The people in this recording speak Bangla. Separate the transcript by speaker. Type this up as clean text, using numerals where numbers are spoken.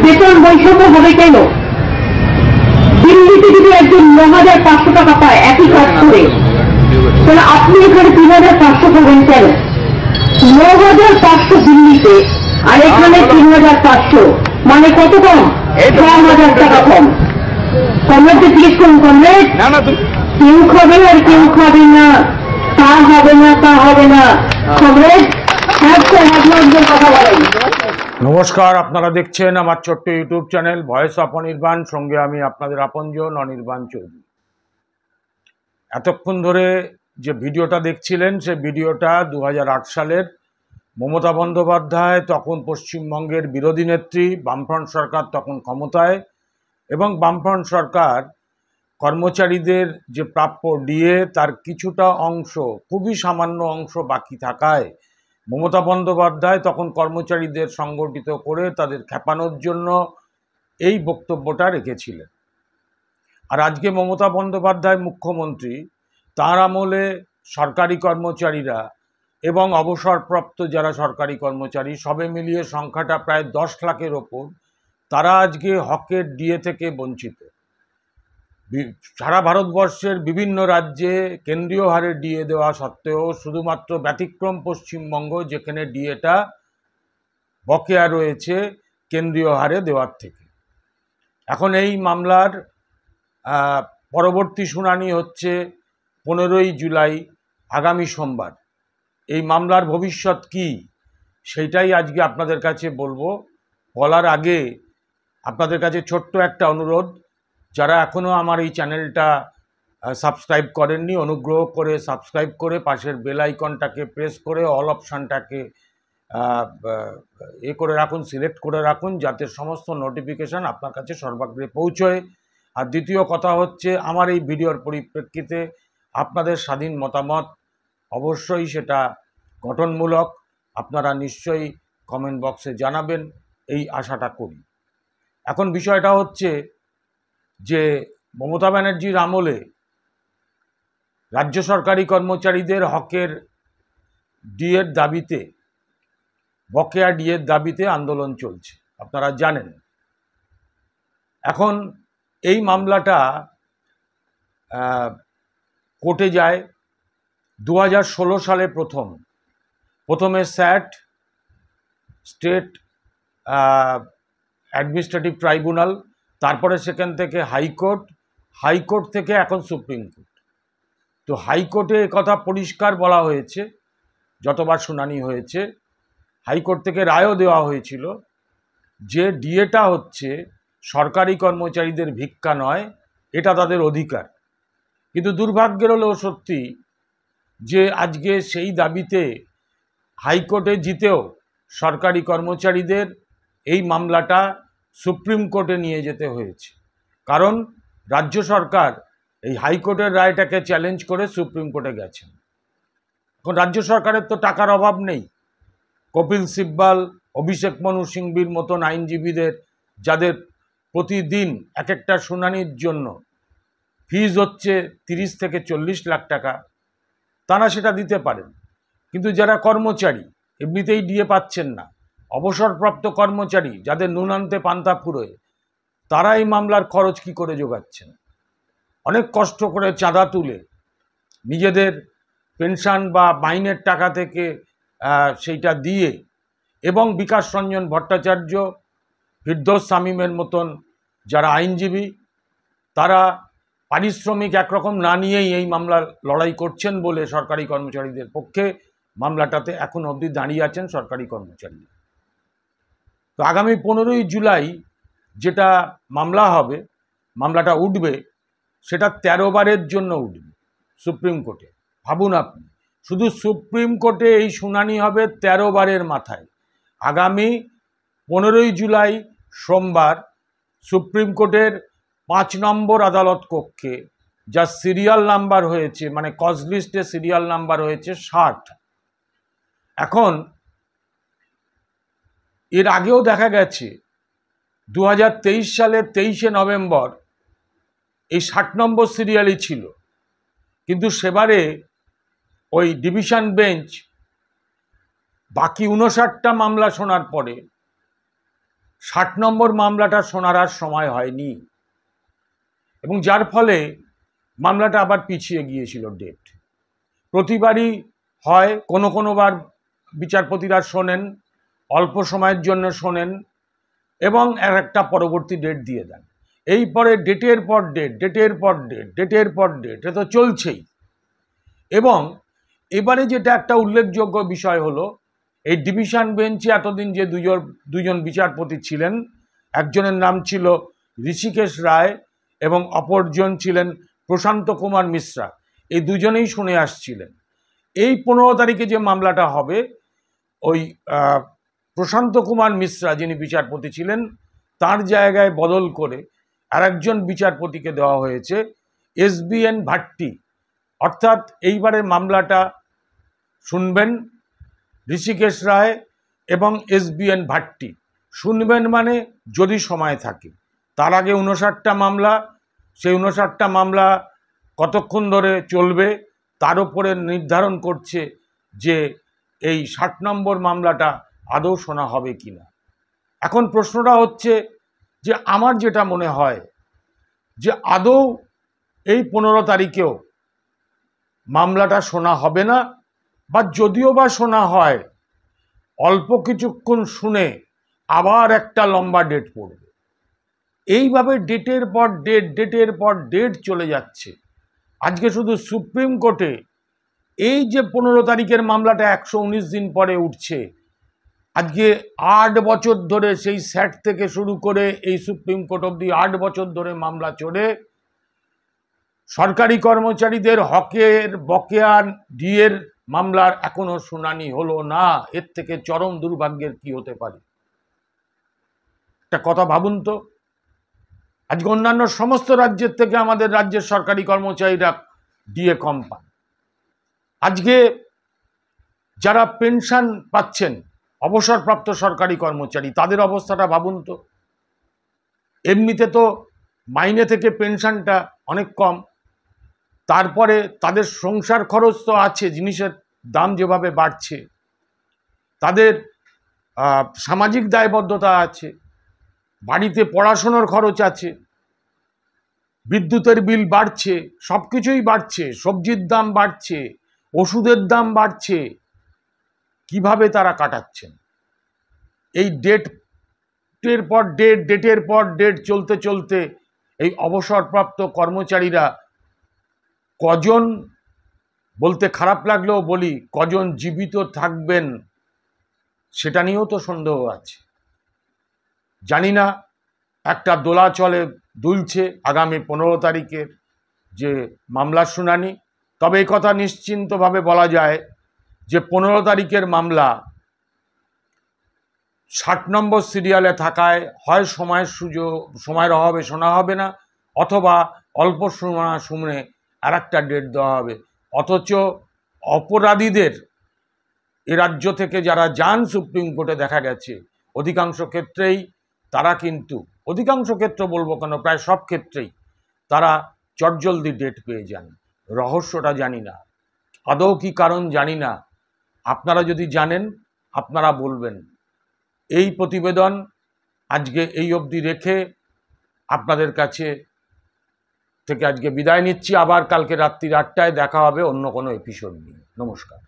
Speaker 1: বেতন বৈষম্য হবে কেন? দিল্লিতে যদি একজন ৯,৫০০ টাকা পায় একই কাজ করে, তাহলে আপনি এখানে ৩,৫০০ পাবেন কেন? ৯,৫০০ দিল্লিতে আর এখানে ৩,৫০০, মানে কত কম? ৬,০০০ টাকা কম। কমরেডকে জিজ্ঞেস করুন, কমরেড কেউ খাবে আর কেউ খাবে না, তা হবে না, তা হবে না। কমরেড কথা বলেন।
Speaker 2: নমস্কার, আপনারা দেখছেন আমার ছোট্ট YouTube channel voice of Anirban, সঙ্গে আমি আপনাদের আপনজন অনির্বাণ চৌধুরী। এতক্ষণ ধরে যে ভিডিওটা দেখছিলেন সে ভিডিওটা 2008 সালের মমতা বন্দ্যোপাধ্যায়, তখন পশ্চিমবঙ্গের বিরোধী নেত্রী, বামফ্রন্ট সরকার তখন ক্ষমতায়, এবং বামফ্রন্ট সরকার কর্মচারীদের যে প্রাপ্য ডিএ তার কিছুটা অংশ, খুবই সামান্য অংশ বাকি থাকায় মমতা বন্দ্যোপাধ্যায় তখন কর্মচারীদের সংগঠিত করে তাদের খেপানোর জন্য এই বক্তব্যটা রেখেছিলেন। আর আজকে মমতা বন্দ্যোপাধ্যায় মুখ্যমন্ত্রী, তাঁর আমলে সরকারি কর্মচারীরা এবং অবসরপ্রাপ্ত যারা সরকারি কর্মচারী সবে মিলিয়ে সংখ্যাটা প্রায় 10 লাখের ওপর, তারা আজকে হকের ডিএ থেকে বঞ্চিত। সারা ভারতবর্ষের বিভিন্ন রাজ্যে কেন্দ্রীয় হারে ডিএ দেওয়া সত্ত্বেও শুধুমাত্র ব্যতিক্রম পশ্চিমবঙ্গ, যেখানে ডিএটা বকেয়া রয়েছে কেন্দ্রীয় হারে দেওয়ার থেকে। এখন এই মামলার পরবর্তী শুনানি হচ্ছে 15ই জুলাই, আগামী সোমবার। এই মামলার ভবিষ্যৎ কি সেইটাই আজকে আপনাদের কাছে বলবো। বলার আগে আপনাদের কাছে ছোট্ট একটা অনুরোধ, যারা এখনও আমার এই চ্যানেলটা সাবস্ক্রাইব করেননি, অনুগ্রহ করে সাবস্ক্রাইব করে পাশের বেল আইকনটাকে প্রেস করে অল অপশানটাকে করে রাখুন, সিলেক্ট করে রাখুন, যাতে সমস্ত নোটিফিকেশান আপনার কাছে সর্বাগ্রে পৌঁছয়। আর দ্বিতীয় কথা হচ্ছে, আমার এই ভিডিওর পরিপ্রেক্ষিতে আপনাদের স্বাধীন মতামত অবশ্যই সেটা গঠনমূলক, আপনারা নিশ্চয়ই কমেন্ট বক্সে জানাবেন, এই আশাটা করি। এখন বিষয়টা হচ্ছে যে মমতা ব্যানার্জির আমলে রাজ্য সরকারি কর্মচারীদের হকের ডিএর দাবিতে, বকেয়া ডিএর দাবিতে আন্দোলন চলছে, আপনারা জানেন। এখন এই মামলাটা কোর্টে যায় 2016 সালে প্রথমে স্যাট, স্টেট অ্যাডমিনিস্ট্রেটিভ ট্রাইব্যুনাল, তারপরে সেখান থেকে হাইকোর্ট থেকে এখন সুপ্রিম কোর্ট। তো হাইকোর্টে একথা পরিষ্কার বলা হয়েছে, যতবার শুনানি হয়েছে, হাইকোর্ট থেকে রায়ও দেওয়া হয়েছিল যে ডিএটা হচ্ছে সরকারি কর্মচারীদের ভিক্ষা নয়, এটা তাদের অধিকার। কিন্তু দুর্ভাগ্যের হলেও সত্যি যে আজকে সেই দাবিতে হাইকোর্টে জিতেও সরকারি কর্মচারীদের এই মামলাটা সুপ্রিম কোর্টে নিয়ে যেতে হয়েছে, কারণ রাজ্য সরকার এই হাইকোর্টের রায়টাকে চ্যালেঞ্জ করে সুপ্রিম কোর্টে গেছেন। এখন রাজ্য সরকারের তো টাকার অভাব নেই। কপিল সিব্বাল, অভিষেক মনু সিংভির মতন আইনজীবীদের, যাদের প্রতিদিন এক একটা শুনানির জন্য ফিজ হচ্ছে 30 থেকে 40 লাখ টাকা, তারা সেটা দিতে পারেন। কিন্তু যারা কর্মচারী এমনিতেই ডিএ পাচ্ছেন না, অবসরপ্রাপ্ত কর্মচারী যাদের নুন আনতে পান্তা ফুরোয়, তারা এই মামলার খরচ কি করে জোগাচ্ছেন? অনেক কষ্ট করে চাঁদা তুলে নিজেদের পেনশন বা মাইনের টাকা থেকে সেইটা দিয়ে, এবং বিকাশ রঞ্জন ভট্টাচার্য, ফিরদৌস শামীমের মতন যারা আইনজীবী, তারা পারিশ্রমিক একরকম না নিয়েই এই মামলার লড়াই করছেন বলে সরকারি কর্মচারীদের পক্ষে মামলাটাতে এখন অবধি দাঁড়িয়ে আছেন সরকারি কর্মচারী। তো আগামী 15ই জুলাই যেটা মামলা হবে, মামলাটা উঠবে, সেটা 13 বারের জন্য উঠবে সুপ্রিম কোর্টে। ভাবুন আপনি, শুধু সুপ্রিম কোর্টে এই শুনানি হবে 13 বারের মাথায়। আগামী 15ই জুলাই সোমবার সুপ্রিম কোর্টের 5 নম্বর আদালত কক্ষে, যার সিরিয়াল নাম্বার হয়েছে, মানে কজ লিস্টে সিরিয়াল নাম্বার হয়েছে 60। এখন এর আগেও দেখা গেছে 2023 সালের 23শে নভেম্বর এই 60 নম্বর সিরিয়ালই ছিল, কিন্তু সেবারে ওই ডিভিশন বেঞ্চ বাকি 59টা মামলা শোনার পরে 60 নম্বর মামলাটা শোনার আর সময় হয়নি, এবং যার ফলে মামলাটা আবার পিছিয়ে গিয়েছিল ডেট। প্রতিবারই হয়, কোনো বার বিচারপতিরা শোনেন, অল্প সময়ের জন্য শোনেন এবং একটা পরবর্তী ডেট দিয়ে দেন। এই পরে ডেটের পর ডেট, ডেটের পর ডেট, ডেটের পর ডেট, এ তো চলছেই। এবং এবারে যেটা একটা উল্লেখযোগ্য বিষয় হলো, এই ডিভিশন বেঞ্চে এতদিন যে দুজন বিচারপতি ছিলেন, একজনের নাম ছিল ঋষিকেশ রায় এবং অপরজন ছিলেন প্রশান্ত কুমার মিশ্রা। এই দুজনেই শুনে আসছিলেন। এই 15 তারিখে যে মামলাটা হবে, ওই প্রশান্ত কুমার মিশ্রা যিনি বিচারপতি ছিলেন তার জায়গায় বদল করে আরেকজন বিচারপতিকে দেওয়া হয়েছে, SBN ভাট্টি। অর্থাৎ এইবারে মামলাটা শুনবেন ঋষিকেশ রায় এবং SBN ভাট্টি। শুনবেন মানে যদি সময় থাকে। তার আগে 59টা মামলা, সেই 59টা মামলা কতক্ষণ ধরে চলবে তার উপরে নির্ধারণ করছে যে এই 60 নম্বর মামলাটা আদৌ শোনা হবে কিনা। এখন প্রশ্নটা হচ্ছে যে আমার যেটা মনে হয় যে আদৌ এই 15 তারিখেও মামলাটা শোনা হবে না, বা যদিও বা শোনা হয় অল্প কিছুক্ষণ শুনে আবার একটা লম্বা ডেট পড়বে। এইভাবে ডেটের পর ডেট, ডেটের পর ডেট চলে যাচ্ছে। আজকে শুধু সুপ্রিম কোর্টে এই যে 15 তারিখের মামলাটা 119 দিন পরে উঠছে, আজকে 8 বছর ধরে সেই স্যাট থেকে শুরু করে এই সুপ্রিম কোর্ট অবধি 8 বছর ধরে মামলা চলে। সরকারি কর্মচারীদের হকের বকেয়া ডিএর মামলার এখনো শুনানি হলো না। এর থেকে চরম দুর্ভাগ্যের কি হতে পারে? একটা কথা ভাবুন তো, আজকে অন্যান্য সমস্ত রাজ্যের থেকে আমাদের রাজ্যের সরকারি কর্মচারীরা ডিএ কম পান। আজকে যারা পেনশন পাচ্ছেন, অবসরপ্রাপ্ত সরকারি কর্মচারী, তাদের অবস্থাটা ভাবুন তো। এমনিতে তো মাইনে থেকে পেনশনটা অনেক কম, তারপরে তাদের সংসার খরচ তো আছে, জিনিসের দাম যেভাবে বাড়ছে, তাদের সামাজিক দায়বদ্ধতা আছে, বাড়িতে পড়াশোনার খরচ আছে, বিদ্যুতের বিল বাড়ছে, সব কিছুই বাড়ছে, সবজির দাম বাড়ছে, ওষুধের দাম বাড়ছে। কিভাবে তারা কাটাচ্ছেন? এই ডেটের পর ডেট, ডেটের পর ডেট চলতে চলতে এই অবসরপ্রাপ্ত কর্মচারীরা কজন, বলতে খারাপ লাগলেও বলি, কজন জীবিত থাকবেন সেটা নিয়েও তো সন্দেহ আছে। জানি না, একটা দোলাচলে দুলছে আগামী 15 তারিখের যে মামলার শুনানি। তবে এই কথা নিশ্চিন্তভাবে বলা যায় যে 15 তারিখের মামলা 60 নম্বর সিরিয়ালে থাকায় হয় সময়ের অভাবে শোনা হবে না, অথবা অল্প শুনে আর একটা ডেট দেওয়া হবে। অথচ অপরাধীদের এ রাজ্য থেকে যারা যান সুপ্রিম কোর্টে, দেখা গেছে অধিকাংশ ক্ষেত্রেই তারা কিন্তু, অধিকাংশ ক্ষেত্র বলবো কেন, প্রায় সব ক্ষেত্রেই তারা চটজলদি ডেট পেয়ে যান। রহস্যটা জানি না, আদৌ কি কারণ জানি না। আপনারা যদি জানেন আপনারা বলবেন। এই প্রতিবেদন আজকে এই অবধি রেখে আপনাদের কাছে থেকে আজকে বিদায় নিচ্ছি। আবার কালকে রাত্রি 8টায় দেখা হবে অন্য কোনো এপিসোড নিয়ে। নমস্কার।